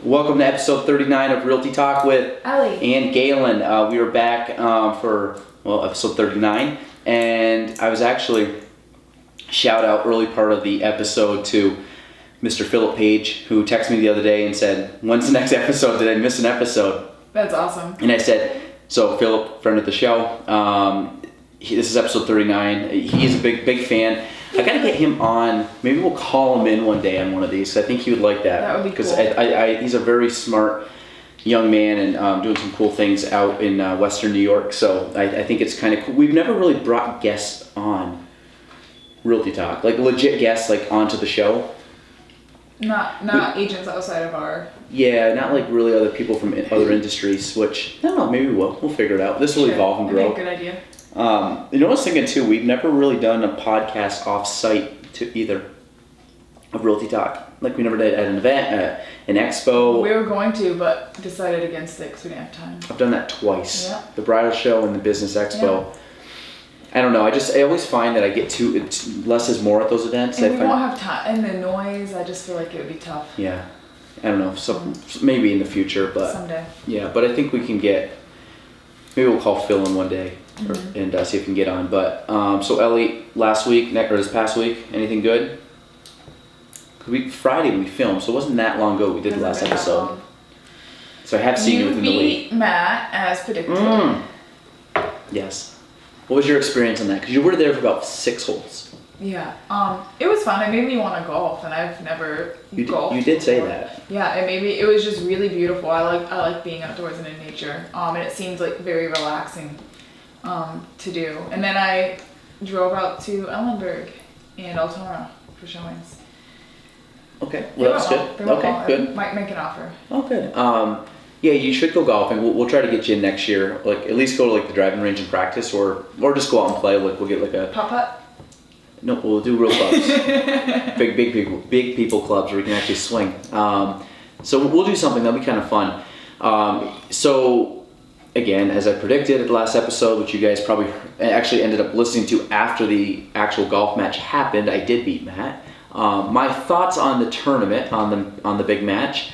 Welcome to episode 39 of Realty Talk with Ellie and Galen. We are back for episode 39, and I was actually shout out early part of the episode to Mr. Philip Page, who texted me the other day and said, "When's the next episode? Did I miss an episode?" That's awesome. And I said, "So Philip, friend of the show, this is episode 39. He's a big fan. I gotta get him on. Maybe we'll call him in one day on one of these. I think he would like that. That would be cool. Because he's a very smart young man and doing some cool things out in Western New York. So I think it's kind of cool. We've never really brought guests on Realty Talk, like legit guests, like onto the show. Not agents outside of our. Yeah, not like really other people from other industries. Which I don't know. Maybe we'll figure it out. This will evolve and grow. That'd be a good idea. You know, I was thinking too, we've never really done a podcast off-site to either of Realty Talk. Like we never did at an event, an expo. We were going to, but decided against it because we didn't have time. I've done that twice. Yeah. The bridal show and the business expo. Yeah. I don't know. I always find that I get less is more at those events. And we won't have time. And the noise, I just feel like it would be tough. Yeah. I don't know. So maybe in the future, but someday. Yeah, but I think we can get. Maybe we'll call Phil in one day. And see if we can get on. But so Ellie, last week or this past week, anything good? Friday we filmed, so it wasn't that long ago we did the last episode. So I have seen you within the week. You beat Matt as predicted. Yes. What was your experience on that? Because you were there for about 6 holes. Yeah. It was fun. It made me want to golf, and I've never golfed. You did say that. Yeah, it was just really beautiful. I like being outdoors and in nature. And it seems like very relaxing. To do. And then I drove out to Ellenberg and Altona for showings. Okay, well that's good. Okay, good. Might make an offer. Oh, good. Yeah, you should go golfing. We'll try to get you in next year. Like at least go to like the driving range and practice, or just go out and play. Like we'll get like a putt. No, we'll do real clubs. big people clubs where we can actually swing. So we'll do something that'll be kind of fun. So. Again, as I predicted at the last episode, which you guys probably actually ended up listening to after the actual golf match happened, I did beat Matt. My thoughts on the tournament, on the big match.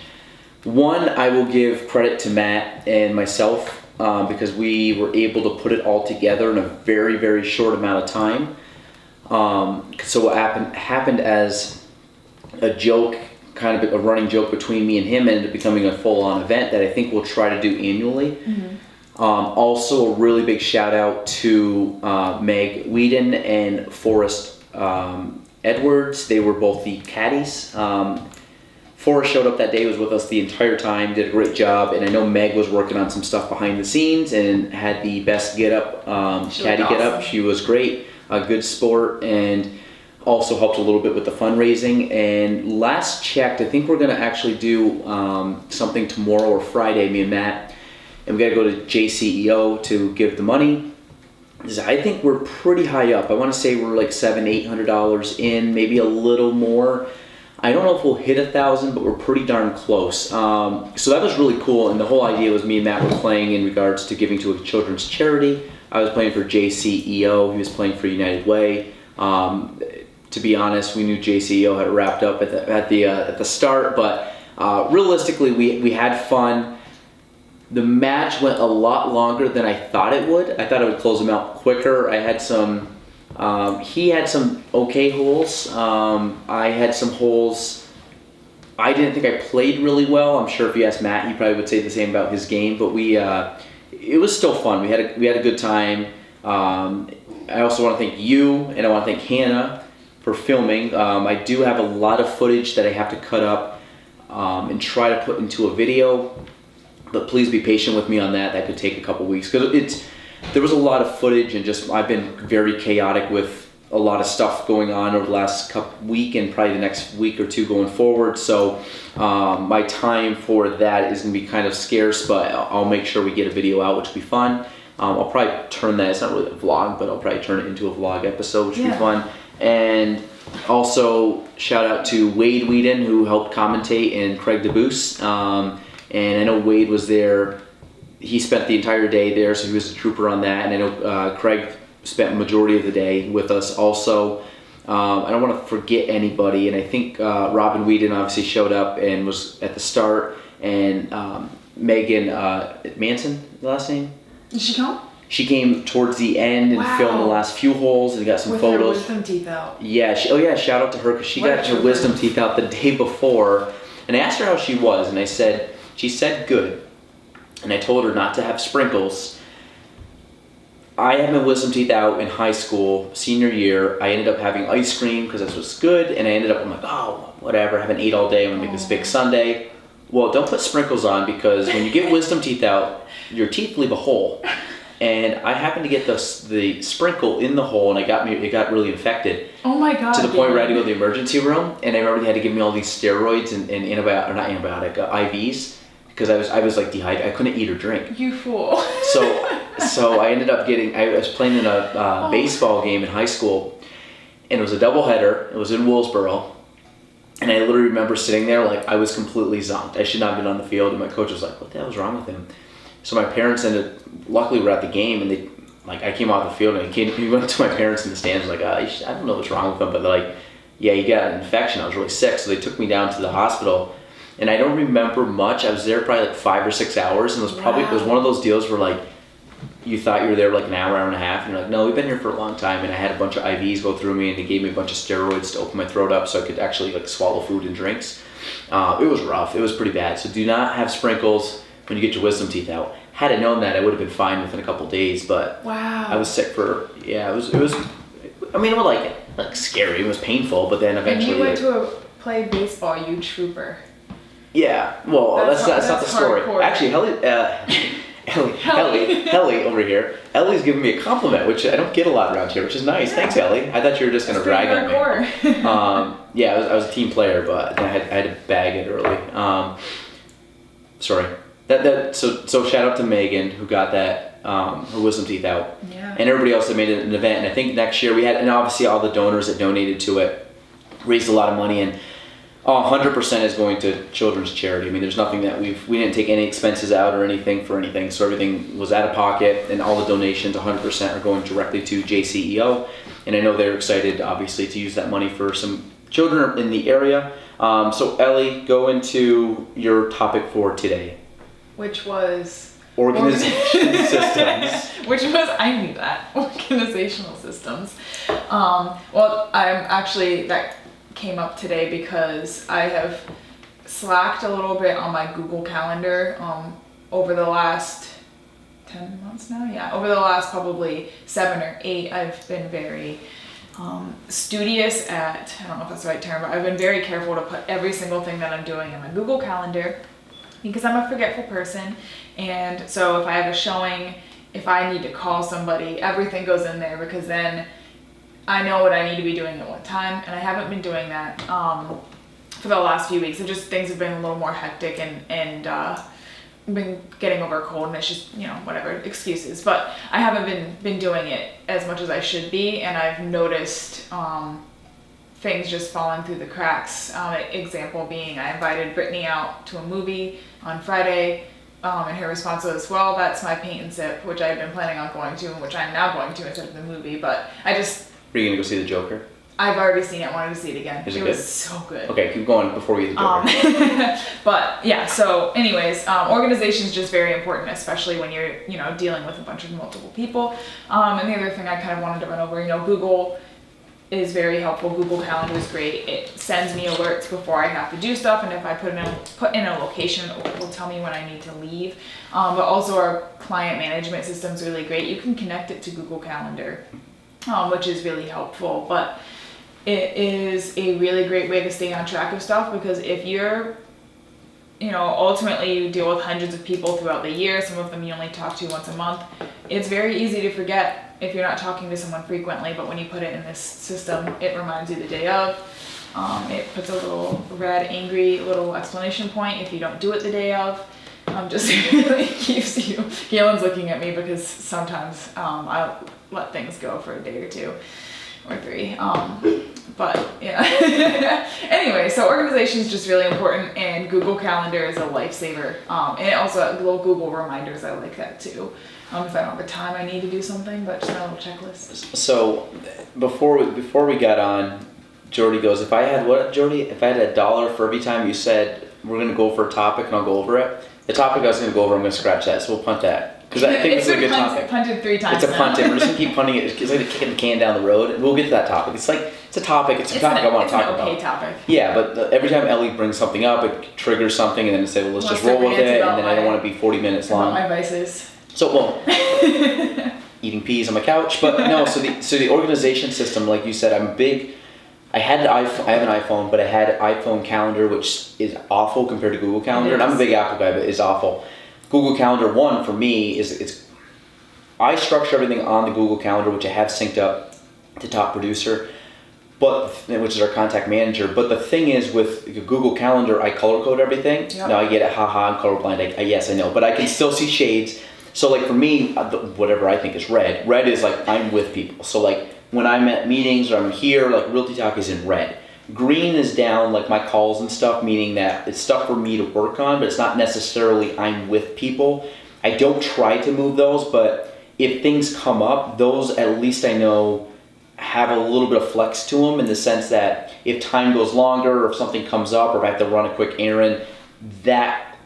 One, I will give credit to Matt and myself because we were able to put it all together in a very, very short amount of time. So what happened as a joke, kind of a running joke between me and him, ended up becoming a full-on event that I think we'll try to do annually. Mm-hmm. Also, a really big shout out to Meg Whedon and Forrest Edwards. They were both the caddies. Forrest showed up that day, was with us the entire time, did a great job, and I know Meg was working on some stuff behind the scenes and had the best get-up, caddy get-up. She was great, a good sport, and also helped a little bit with the fundraising. And last checked, I think we're going to actually do something tomorrow or Friday, me and Matt, and we got to go to JCEO to give the money. I think we're pretty high up. I want to say we're like $700-800 in, maybe a little more. I don't know if we'll hit 1,000, but we're pretty darn close. So that was really cool, and the whole idea was me and Matt were playing in regards to giving to a children's charity. I was playing for JCEO. He was playing for United Way. To be honest, we knew JCEO had it wrapped up at the start, but realistically, we had fun. The match went a lot longer than I thought it would. I thought it would close them out quicker. I had some. He had some okay holes. I had some holes. I didn't think I played really well. I'm sure if you asked Matt, he probably would say the same about his game. But it was still fun. We had a good time. I also want to thank you, and I want to thank Hannah for filming. I do have a lot of footage that I have to cut up and try to put into a video, but please be patient with me on that. That could take a couple weeks because there was a lot of footage, and I've been very chaotic with a lot of stuff going on over the last week and probably the next week or two going forward. So my time for that is going to be kind of scarce, but I'll make sure we get a video out, which will be fun. I'll probably turn that, it's not really a vlog, but I'll probably turn it into a vlog episode, which will be fun. And also shout out to Wade Whedon, who helped commentate, and Craig DeBoos. And I know Wade was there. He spent the entire day there, so he was a trooper on that. And I know Craig spent the majority of the day with us also. I don't want to forget anybody, and I think Robin Whedon obviously showed up and was at the start, and Megan Manson, the last name? Did she come? She came towards the end and filmed the last few holes and got some with photos. With her wisdom teeth out. Yeah, shout out to her because she got her wisdom teeth out the day before. And I asked her how she was, and she said good. And I told her not to have sprinkles. I had my wisdom teeth out in high school, senior year. I ended up having ice cream because this was good, and I ended up, I'm like, oh, whatever, I haven't ate all day, I'm gonna make this big sundae. Well, don't put sprinkles on because when you get wisdom teeth out, your teeth leave a hole. And I happened to get the sprinkle in the hole, and it got really infected. Oh my god! To the point where I had to go to the emergency room, and I remember they had to give me all these steroids and IVs because I was like dehydrated. I couldn't eat or drink. You fool! So I ended up I was playing in a baseball game in high school, and it was a doubleheader. It was in Willsboro, and I literally remember sitting there like I was completely zonked. I should not have been on the field, and my coach was like, "What the hell was wrong with him?" So my parents luckily were at the game, and I came out of the field, and he went to my parents in the stands, like, I don't know what's wrong with him, but they're like, yeah, he got an infection. I was really sick, so they took me down to the hospital, and I don't remember much. I was there probably like 5 or 6 hours, and it was one of those deals where like, you thought you were there like an hour and a half, and you're like, no, we've been here for a long time, and I had a bunch of IVs go through me, and they gave me a bunch of steroids to open my throat up so I could actually like swallow food and drinks. It was rough. It was pretty bad. So do not have sprinkles when you get your wisdom teeth out. Had I known that, I would have been fine within a couple of days, but I was sick it was I mean, it was like scary, it was painful, but then eventually. And you went to play baseball, you trooper. Yeah, well, that's not the story. Hardcore. Actually, Ellie over here, Ellie's giving me a compliment, which I don't get a lot around here, which is nice. Yeah. Thanks, Ellie. I thought you were just going to brag on me. Yeah, I was a team player, but I had to bag it early. Sorry. So shout out to Megan who got that her wisdom teeth out, and everybody else that made it an event. And I think next year and obviously all the donors that donated to it raised a lot of money, and 100% is going to children's charity. I mean, there's nothing that we didn't take any expenses out or anything for anything, so everything was out of pocket, and all the donations 100% are going directly to JCEO, and I know they're excited obviously to use that money for some children in the area. So Ellie, go into your topic for today. Which was organization systems. Which was, I knew that, organizational systems. Well, that came up today because I have slacked a little bit on my Google Calendar over the last 10 months now. Yeah, over the last probably 7 or 8, I've been very studious at, I don't know if that's the right term, but I've been very careful to put every single thing that I'm doing in my Google Calendar, because I'm a forgetful person, and so if I have a showing, if I need to call somebody, everything goes in there, because then I know what I need to be doing at what time, and I haven't been doing that for the last few weeks. Things have been a little more hectic, and been getting over a cold, and it's just, whatever, excuses, but I haven't been doing it as much as I should be, and I've noticed things just falling through the cracks. Example being, I invited Brittany out to a movie on Friday, and her response was, well, that's my paint and sip, which I've been planning on going to, and which I'm now going to instead of the movie, but Are you going to go see The Joker? I've already seen it, wanted to see it again. Is it was so good. Okay, keep going before we get The Joker. But yeah, so anyways, organization is just very important, especially when you're, dealing with a bunch of multiple people. And the other thing I kind of wanted to run over, Google is very helpful. Google Calendar is great. It sends me alerts before I have to do stuff, and if I put in a location, it will tell me when I need to leave. But also our client management system is really great. You can connect it to Google Calendar, which is really helpful. But it is a really great way to stay on track of stuff, because if you're, ultimately you deal with hundreds of people throughout the year, some of them you only talk to once a month, it's very easy to forget if you're not talking to someone frequently, but when you put it in this system, it reminds you the day of. It puts a little red, angry little exclamation point if you don't do it the day of. Just really keeps you. Galen's looking at me because sometimes I'll let things go for a day or 2 or 3. But yeah. Anyway, so organization is just really important, and Google Calendar is a lifesaver. And also little Google reminders, I like that too. If I don't have the time I need to do something, but just my little checklist. So before we got on, Jordy goes, if I had $1 for every time you said we're gonna go for a topic and I'll go over it. The topic I was gonna go over, I'm gonna scratch that, so we'll punt that. Because I think it's a good topic. Punted 3 times. It's a punting. We're just gonna keep punting it. It's like kicking the can down the road. We'll get to that topic. It's a topic. It's a topic I want to talk about. It's an okay topic. Yeah, but every time Ellie brings something up, it triggers something, and then it's say, well, let's just roll with it, and then I don't want to be 40 minutes long. My vices. So, well, eating peas on my couch, but no. So the organization system, like you said, I'm big. I have an iPhone, but I had iPhone Calendar, which is awful compared to Google Calendar. And I'm a big Apple guy, but it's awful. Google Calendar, one, for me, I structure everything on the Google Calendar, which I have synced up to Top Producer, which is our contact manager. But the thing is, with Google Calendar, I color code everything. Yep. Now I get it, haha, I'm colorblind. Yes, I know, but I can still see shades. So like for me, whatever I think is red. Red is like I'm with people. So like when I'm at meetings or I'm here, like Realty Talk is in red. Green is down, like my calls and stuff, meaning that it's stuff for me to work on, but it's not necessarily I'm with people. I don't try to move those, but if things come up, those at least I know have a little bit of flex to them in the sense that if time goes longer or if something comes up or if I have to run a quick errand, that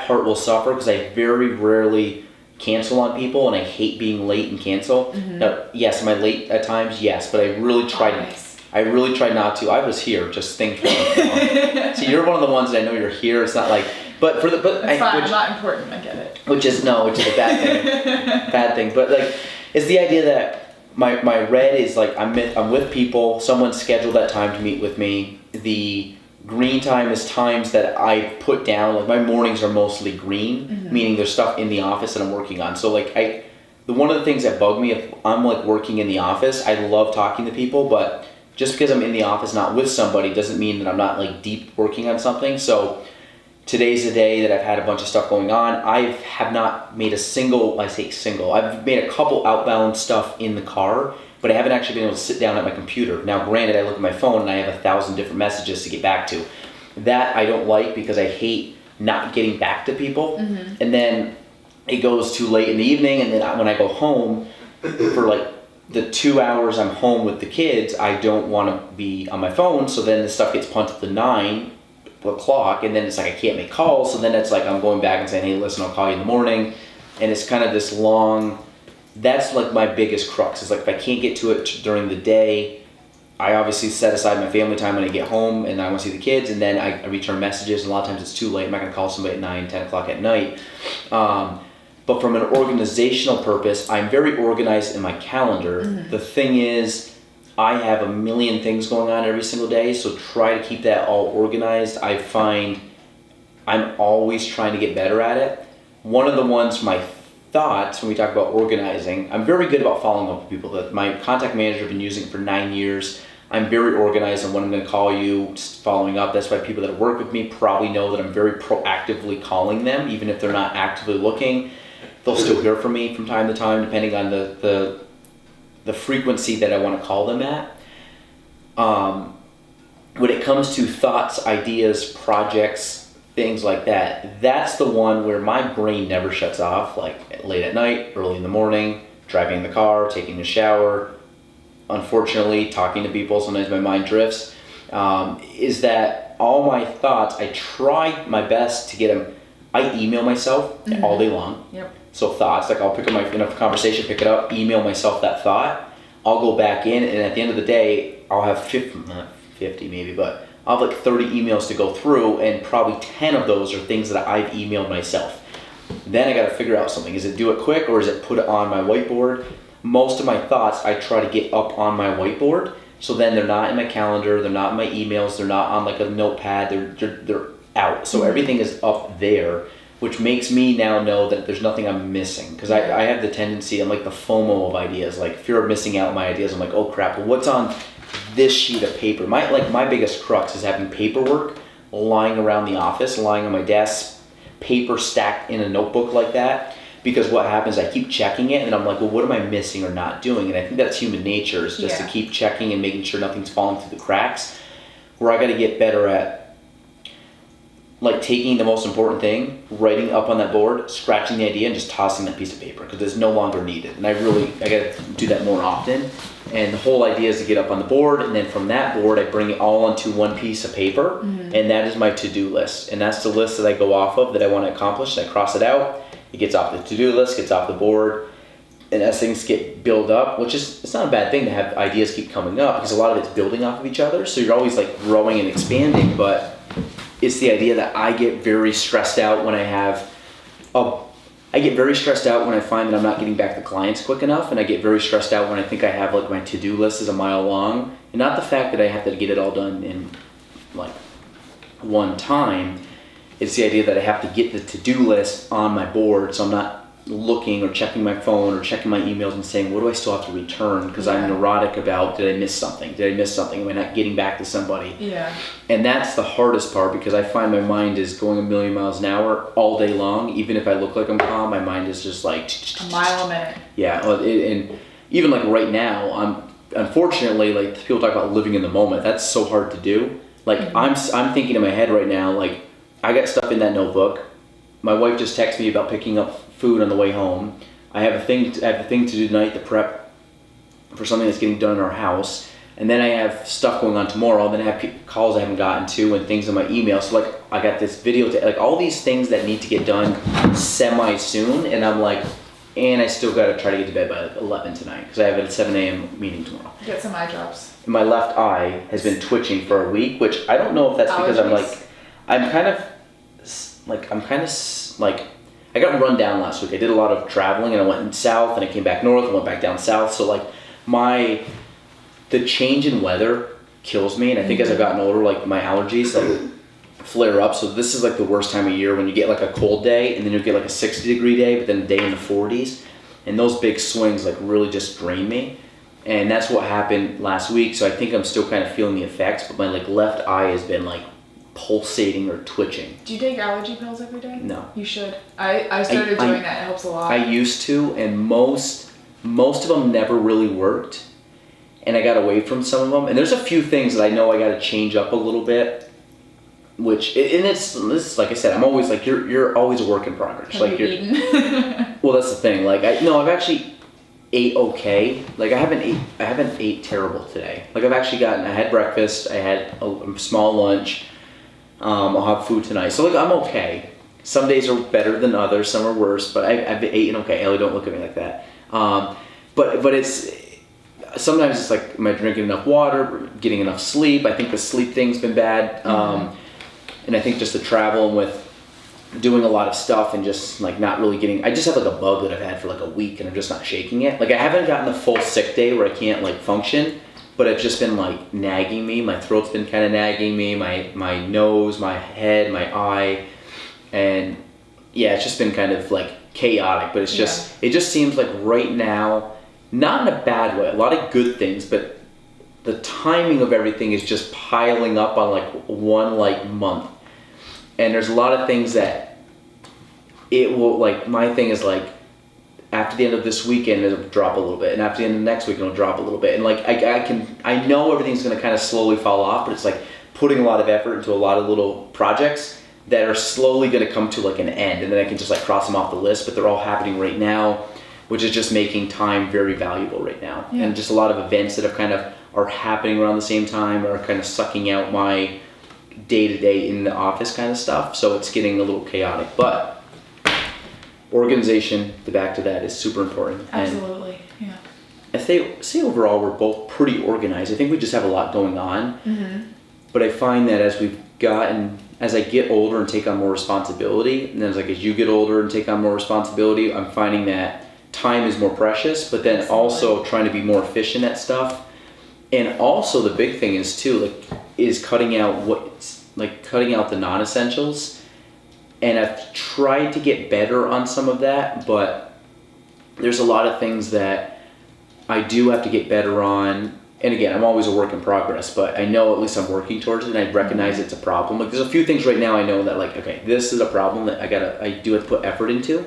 part will suffer because I very rarely cancel on people and I hate being late and cancel. Mm-hmm. Now, yes, am I late at times? Yes, but I really try not to. I was here, just things wrong. See, you're one of the ones that I know you're here. It's not like, but it's fine. I'm not important. I get it. Which is a bad thing. Bad thing. But like, it's the idea that my red is like I'm with people. Someone's scheduled that time to meet with me. The green time is times that I put down. Like my mornings are mostly green, mm-hmm. meaning there's stuff in the office that I'm working on. So like one of the things that bug me if I'm like working in the office, I love talking to people, but just because I'm in the office not with somebody doesn't mean that I'm not like deep working on something. So today's the day that I've had a bunch of stuff going on. I have not made I've made a couple outbound stuff in the car, but I haven't actually been able to sit down at my computer. Now granted, I look at my phone and I have 1,000 different messages to get back to. That I don't like because I hate not getting back to people. Mm-hmm. And then it goes too late in the evening, and then when I go home for like the 2 hours I'm home with the kids, I don't want to be on my phone, so then the stuff gets punted to 9 o'clock, and then it's like I can't make calls, so then it's like I'm going back and saying, hey, listen, I'll call you in the morning, and it's kind of this long, that's like my biggest crux, is like if I can't get to it during the day, I obviously set aside my family time when I get home, and I want to see the kids, and then I return messages, and a lot of times it's too late, I'm not going to call somebody at 9, 10 o'clock at night. But from an organizational purpose, I'm very organized in my calendar. Mm-hmm. The thing is, I have a million things going on every single day, so try to keep that all organized. I find I'm always trying to get better at it. One of the ones, my thoughts, when we talk about organizing, I'm very good about following up with people. That my contact manager, I've been using for 9 years. I'm very organized on when I'm going to call you, just following up. That's why people that work with me probably know that I'm very proactively calling them, even if they're not actively looking. They'll still hear from me from time to time, depending on the frequency that I want to call them at. When it comes to thoughts, ideas, projects, things like that, that's the one where my brain never shuts off, like late at night, early in the morning, driving in the car, taking a shower, unfortunately, talking to people, sometimes my mind drifts, is that all my thoughts, I try my best to get them, I email myself mm-hmm. all day long. Yep. So thoughts, like I'll pick up in a conversation, pick it up, email myself that thought. I'll go back in, and at the end of the day, I'll have 50 maybe, but I'll have like 30 emails to go through, and probably 10 of those are things that I've emailed myself. Then I got to figure out something. Is it do it quick, or is it put it on my whiteboard? Most of my thoughts I try to get up on my whiteboard, so then they're not in my calendar, they're not in my emails, they're not on like a notepad, they're out. So everything is up there, which makes me now know that there's nothing I'm missing. Because I have the tendency, I'm like the FOMO of ideas, like fear of missing out on my ideas. I'm like, oh crap, well, what's on this sheet of paper? My biggest crux is having paperwork lying around the office, lying on my desk, paper stacked in a notebook like that. because what happens, I keep checking it and I'm like, well, what am I missing or not doing? And I think that's human nature, is just to keep checking and making sure nothing's falling through the cracks. Where I got to get better at like taking the most important thing, writing up on that board, scratching the idea, and just tossing that piece of paper because it's no longer needed. And I got to do that more often. And the whole idea is to get up on the board, and then from that board, I bring it all onto one piece of paper, and that is my to-do list. And that's the list that I go off of that I want to accomplish. And I cross it out. It gets off the to-do list, gets off the board, and as things get built up, which is, it's not a bad thing to have ideas keep coming up because a lot of it's building off of each other. So you're always like growing and expanding, but it's the idea that I get very stressed out when I get very stressed out when I find that I'm not getting back the clients quick enough, and I get very stressed out when I think I have like my to-do list is a mile long, and not the fact that I have to get it all done in like one time. It's the idea that I have to get the to-do list on my board so I'm not looking or checking my phone or checking my emails and saying, what do I still have to return? Because I'm neurotic about, did I miss something? Am I not getting back to somebody? Yeah. And that's the hardest part because I find my mind is going a million miles an hour all day long. Even if I look like I'm calm, my mind is just like a mile a minute. Yeah, and even like right now, I'm unfortunately, like people talk about living in the moment. That's so hard to do. Like I'm thinking in my head right now, like I got stuff in that notebook. My wife just texted me about picking up food on the way home. I have a thing to do tonight, the prep for something that's getting done in our house, and then I have stuff going on tomorrow. And then I have calls I haven't gotten to and things in my email. So like I got this video, like all these things that need to get done semi soon, and I'm like, and I still got to try to get to bed by like 11 tonight because I have a 7 a.m. meeting tomorrow. Get some eye drops. My left eye has been twitching for a week, which I don't know if that's because I'm kind of I got run down last week. I did a lot of traveling and I went south and I came back north and went back down south. So like the change in weather kills me. And I think as I've gotten older, like my allergies like flare up. So this is like the worst time of year when you get like a cold day and then you get like a 60-degree day, but then a day in the 40s. And those big swings like really just drain me. And that's what happened last week. So I think I'm still kind of feeling the effects, but my like left eye has been like pulsating or twitching. Do you take allergy pills every day? No. You should. I started doing that. It helps a lot. I used to, and most of them never really worked, and I got away from some of them. And there's a few things that I know I got to change up a little bit, which and it's like I said, I'm always like you're always a work in progress. Have like you eaten? Well, that's the thing. Like I've actually ate okay. Like I haven't ate terrible today. Like I had breakfast. I had a small lunch. I'll have food tonight. So like I'm okay. Some days are better than others, some are worse, but I've been eating okay. Ellie, don't look at me like that. But it's sometimes it's like, am I drinking enough water, getting enough sleep? I think the sleep thing's been bad. And I think just the travel and with doing a lot of stuff and just like not really getting, I just have like a bug that I've had for like a week and I'm just not shaking it. Like I haven't gotten the full sick day where I can't like function, but it's just been like nagging me. My throat's been kind of nagging me, my nose, my head, my eye. And yeah, it's just been kind of like chaotic, but it just seems like right now, not in a bad way, a lot of good things, but the timing of everything is just piling up on like one like month. And there's a lot of things that it will, like my thing is like after the end of this weekend it'll drop a little bit, and after the end of the next week it'll drop a little bit, and like I know everything's going to kind of slowly fall off, but it's like putting a lot of effort into a lot of little projects that are slowly going to come to like an end, and then I can just like cross them off the list, but they're all happening right now, which is just making time very valuable right now. And just a lot of events that have kind of are happening around the same time are kind of sucking out my day-to-day in the office kind of stuff, so it's getting a little chaotic. But organization, the back to that, is super important. Absolutely. And I say overall we're both pretty organized. I think we just have a lot going on. But I find that as I get older and take on more responsibility, and then as you get older and take on more responsibility, I'm finding that time is more precious, but then also trying to be more efficient at stuff. And also the big thing is too, is cutting out the non-essentials. And I've tried to get better on some of that, but there's a lot of things that I do have to get better on. And again, I'm always a work in progress, but I know at least I'm working towards it, and I recognize it's a problem. Like there's a few things right now I know that like, okay, this is a problem that I do have to put effort into.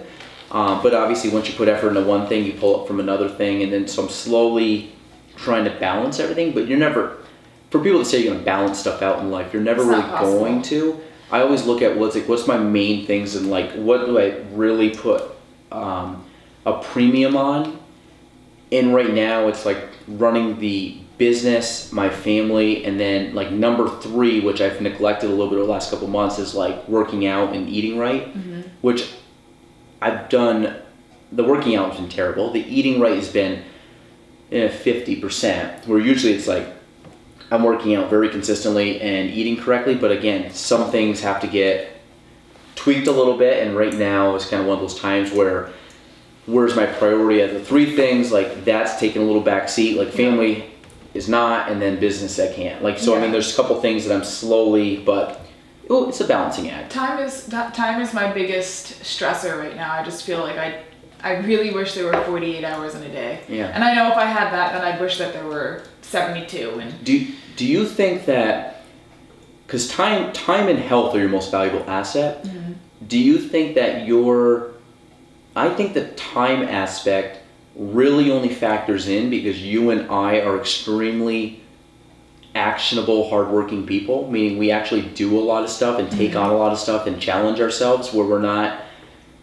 But obviously, once you put effort into one thing, you pull up from another thing, and then so I'm slowly trying to balance everything. But you're never, for people that say you're gonna balance stuff out in life, you're never It's really not possible. going to. I always look at what's my main things, and like what do I really put a premium on. And right now, it's like running the business, my family, and then like number 3, which I've neglected a little bit over the last couple months, is like working out and eating right, which I've done. The working out has been terrible. The eating right has been 50%, where usually it's like I'm working out very consistently and eating correctly, but again, some things have to get tweaked a little bit, and right now is kind of one of those times where where's my priority of the 3 things, like that's taking a little back seat, like family is not, and then business I can't. Like, so I mean, there's a couple things that I'm slowly, but it's a balancing act. Time is my biggest stressor right now. I just feel like I really wish there were 48 hours in a day. Yeah. And I know if I had that, then I'd wish that there were 72. And do you think that, because time and health are your most valuable asset, do you think that I think the time aspect really only factors in because you and I are extremely actionable, hardworking people, meaning we actually do a lot of stuff and take on a lot of stuff and challenge ourselves, where we're not,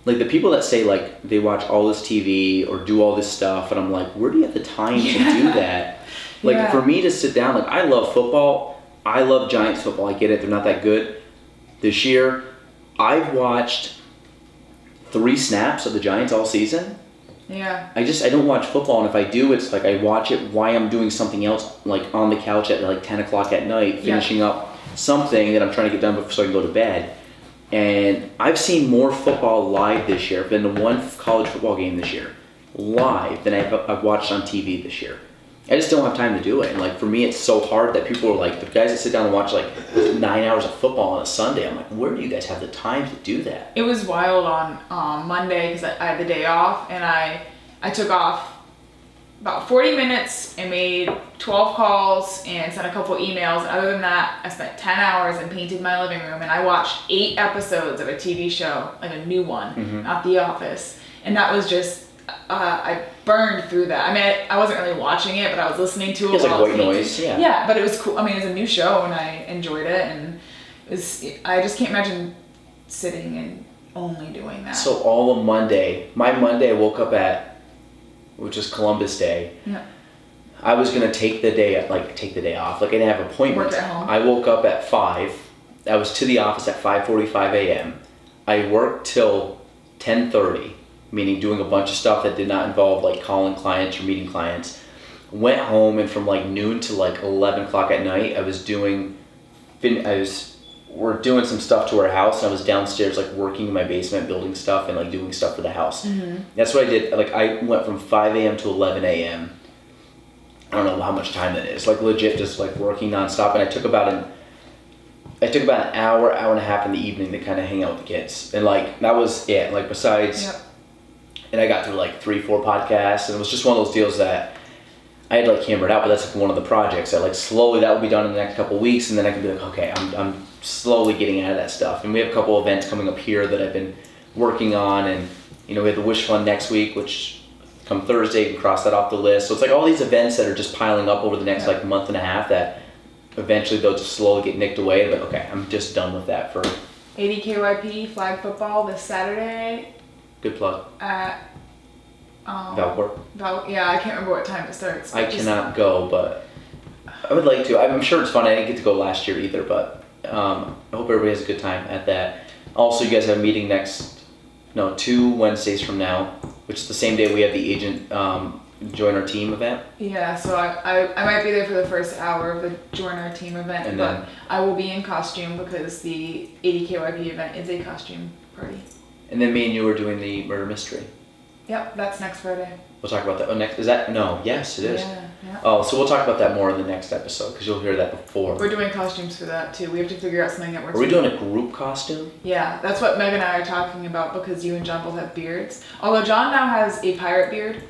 like the people that say like they watch all this TV or do all this stuff, and I'm like, where do you have the time to do that? Like for me to sit down, like I love football, I love Giants football, I get it, they're not that good. This year, I've watched 3 snaps of the Giants all season. Yeah. I don't watch football, and if I do, it's like I watch it while I'm doing something else, like on the couch at like 10 o'clock at night, finishing up something that I'm trying to get done before so I can go to bed. And I've seen more football live this year. I've been to 1 college football game this year, live, than I've watched on TV this year. I just don't have time to do it. And like for me, it's so hard that people are like, the guys that sit down and watch like 9 hours of football on a Sunday, I'm like, where do you guys have the time to do that? It was wild on Monday because I had the day off, and I took off about 40 minutes and made 12 calls and sent a couple emails. Other than that, I spent 10 hours and painted my living room, and I watched 8 episodes of a TV show, like a new one, not The Office. And that was just, I burned through that. I mean, I wasn't really watching it, but I was listening to it. It's like while I was white painting. noise, yeah. Yeah, but it was cool. I mean, it was a new show, and I enjoyed it, and I just can't imagine sitting and only doing that. So all of Monday, my Monday I woke up at, which is Columbus Day. Yeah. I was gonna take the day off. Like I didn't have appointments. Work at home. I woke up at 5. I was to the office at 5:45 a.m. I worked till 10:30, meaning doing a bunch of stuff that did not involve like calling clients or meeting clients. Went home, and from like noon to like 11 o'clock at night, we're doing some stuff to our house, and I was downstairs like working in my basement, building stuff and like doing stuff for the house. That's what I did. Like I went from 5 a.m. to 11 a.m. I don't know how much time that is. Like legit, just like working nonstop. And I took about an hour and a half in the evening to kind of hang out with the kids. And like that was it. Like besides, and I got through like 3-4 podcasts, and it was just one of those deals that I had like hammered out. But that's like one of the projects that like slowly that will be done in the next couple of weeks, and then I can be like, okay, I'm slowly getting out of that stuff. And we have a couple events coming up here that I've been working on, and we have the Wish Fund next week, which come Thursday, you can cross that off the list. So it's like all these events that are just piling up over the next like month and a half that eventually they'll just slowly get nicked away. But okay, I'm just done with that for 80 KYP flag football this Saturday good plug. at Valcourt. Yeah, I can't remember what time it starts. I cannot go, but I would like to. I'm sure it's fun. I didn't get to go last year either, but I hope everybody has a good time at that. Also, you guys have a meeting 2 Wednesdays from now, which is the same day we have the agent join our team event. Yeah, so I might be there for the first hour of the join our team event, And but then- I will be in costume because the 80 KYP event is a costume party. And then me and you are doing the murder mystery. Yep, that's next Friday. We'll talk about that. Oh, next is that? No, yes, it is. Yeah. Oh, so we'll talk about that more in the next episode because you'll hear that before. We're doing costumes for that too. We have to figure out something that works. Are we doing a group costume? Yeah, that's what Meg and I are talking about because you and John both have beards. Although John now has a pirate beard.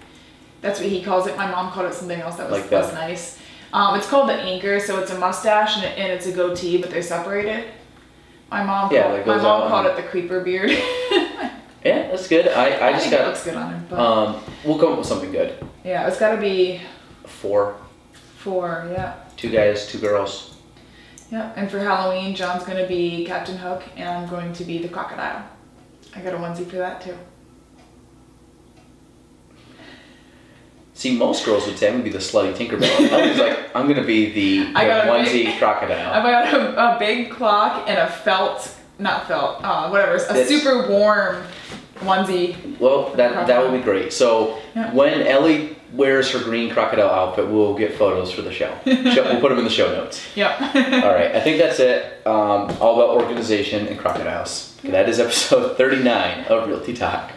That's what he calls it. My mom called it something else that was Like that. less nice. It's called the anchor, so it's a mustache and it's a goatee, but they're separated. My mom Yeah, that goes out called on- it the creeper beard. Yeah, that's good. I just think it got. looks good on him. But We'll come up with something good. yeah, it's got to be 4, 4. Yeah. 2 guys, 2 girls. Yeah. And for Halloween, John's gonna be Captain Hook, and I'm going to be the crocodile. I got a onesie for that too. See, most girls would say I'm gonna be the slutty Tinkerbell. I was like, I'm gonna be the I got a onesie big- crocodile. I got a big clock and a whatever, a That's- super warm onesie. Well, that would be great. So Yeah. when Ellie wears her green crocodile outfit, we'll get photos for the show. We'll put them in the show notes. Yep. All right, I think that's it. All about organization and crocodiles. That is episode 39 of Realty Talk.